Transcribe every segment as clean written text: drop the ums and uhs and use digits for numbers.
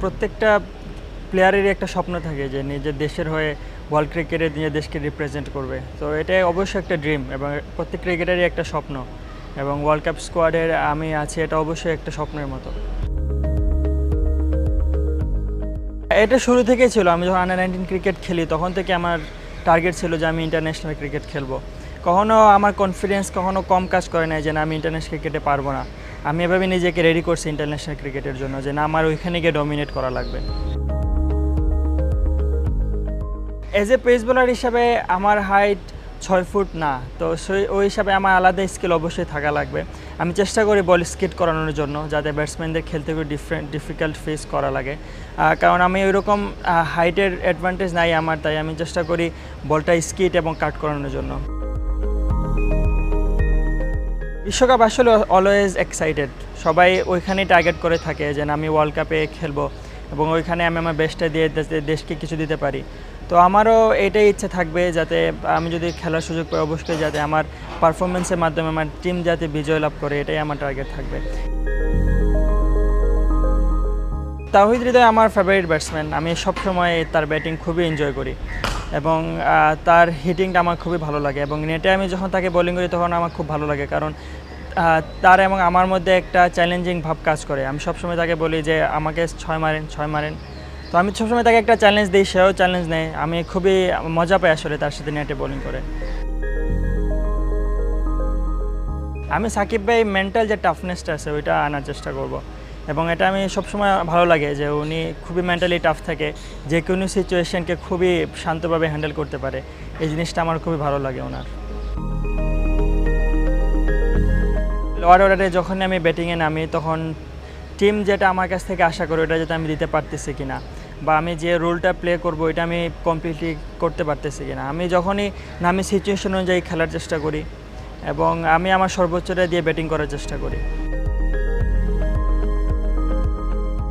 প্রত্যেকটা প্লেয়ারেরই একটা স্বপ্ন থাকে যে নিজের দেশের হয়ে ওয়ার্ল্ড ক্রিকেটে নিজের দেশকে রিপ্রেজেন্ট করবে। তো এটা অবশ্যই একটা ড্রিম এবং প্রত্যেক ক্রিকেটারই একটা স্বপ্ন, এবং ওয়ার্ল্ড কাপ স্কোয়াডের আমি আছি, এটা অবশ্যই একটা স্বপ্নের মতো। এটা শুরু থেকেই ছিল। আমি যখন আন্ডার-19 ক্রিকেট খেলি তখন থেকে আমার টার্গেট ছিল যে আমি ইন্টারন্যাশনাল ক্রিকেট খেলবো। কখনো আমার কনফিডেন্স কখনো কম কাজ করে নাই যে না আমি ইন্টারন্যাশনাল ক্রিকেটে পারবো না। আমি এভাবে নিজেকে রেডি করছি ইন্টারন্যাশনাল ক্রিকেটের জন্য যে না আমার ওইখানে গিয়ে ডমিনেট করা লাগবে। এজ এ পেস বোলার হিসাবে আমার হাইট 6 ফুট না, তো ওই হিসাবে আমার আলাদা স্কিল অবশ্যই থাকা লাগবে। আমি চেষ্টা করি বল স্কিট করানোর জন্য, যাতে ব্যাটসম্যানদের খেলতে খুব ডিফিকাল্ট ফেস করা লাগে, কারণ আমি ওইরকম হাইটের অ্যাডভান্টেজ নাই আমার, তাই আমি চেষ্টা করি বলটা স্কিট এবং কাট করানোর জন্য। বিশ্বকাপ আসলে অলওয়েজ এক্সাইটেড, সবাই ওইখানেই টার্গেট করে থাকে যে আমি ওয়ার্ল্ড কাপে খেলবো এবং ওইখানে আমি আমার বেস্টটা দিয়ে দেশকে কিছু দিতে পারি। তো আমারও এটাই ইচ্ছে থাকবে যাতে আমি যদি খেলার সুযোগ পাই অবশ্যই যাতে আমার পারফরমেন্সের মাধ্যমে আমার টিম যাতে বিজয় লাভ করে, এটাই আমার টার্গেট থাকবে। তাওহিদ হৃদয় আমার ফেভারিট ব্যাটসম্যান। আমি সবসময় তার ব্যাটিং খুবই এনজয় করি এবং তার হিটিংটা আমার খুবই ভালো লাগে, এবং নেটে আমি যখন তাকে বোলিং করি তখন আমার খুব ভালো লাগে, কারণ তার এবং আমার মধ্যে একটা চ্যালেঞ্জিং ভাব কাজ করে। আমি সবসময় তাকে বলি যে আমাকে 6 মারেন। তো আমি সবসময় তাকে একটা চ্যালেঞ্জ দিই, সেও চ্যালেঞ্জ নেয়। আমি খুবই মজা পাই আসলে তার সাথে নেটে বোলিং করে। আমি সাকিব ভাই মেন্টাল যে টাফনেসটা আছে ওইটা আনার চেষ্টা করব, এবং এটা আমি সবসময় ভালো লাগে যে উনি খুবই মেন্টালি টাফ থাকে, যে কোনো সিচুয়েশনকে খুবই শান্তভাবে হ্যান্ডেল করতে পারে। এই জিনিসটা আমার খুবই ভালো লাগে ওনার। লোয়ার অর্ডারে যখন আমি ব্যাটিংয়ে নামি তখন টিম যেটা আমার কাছ থেকে আশা করে ওটা যাতে আমি দিতে পারতেছি কিনা, বা আমি যে রোলটা প্লে করব এটা আমি কমপ্লিটলি করতে পারতেছি কিনা। আমি যখনই নামি সিচুয়েশন অনুযায়ী খেলার চেষ্টা করি এবং আমি আমার সর্বোচ্চটা দিয়ে ব্যাটিং করার চেষ্টা করি।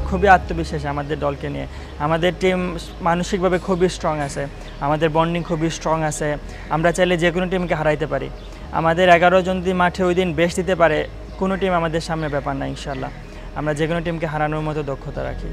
খুবই আত্মবিশ্বাস আমাদের দলকে নিয়ে। আমাদের টিম মানসিকভাবে খুবই স্ট্রং আছে, আমাদের বন্ডিং খুবই স্ট্রং আছে। আমরা চাইলে যে কোনো টিমকে হারাইতে পারি। আমাদের 11 জন যদি মাঠে ওই দিন বেস্ট দিতে পারে, কোনো টিম আমাদের সামনে ব্যাপার না। ইনশাল্লাহ আমরা যে কোনো টিমকে হারানোর মতো দক্ষতা রাখি।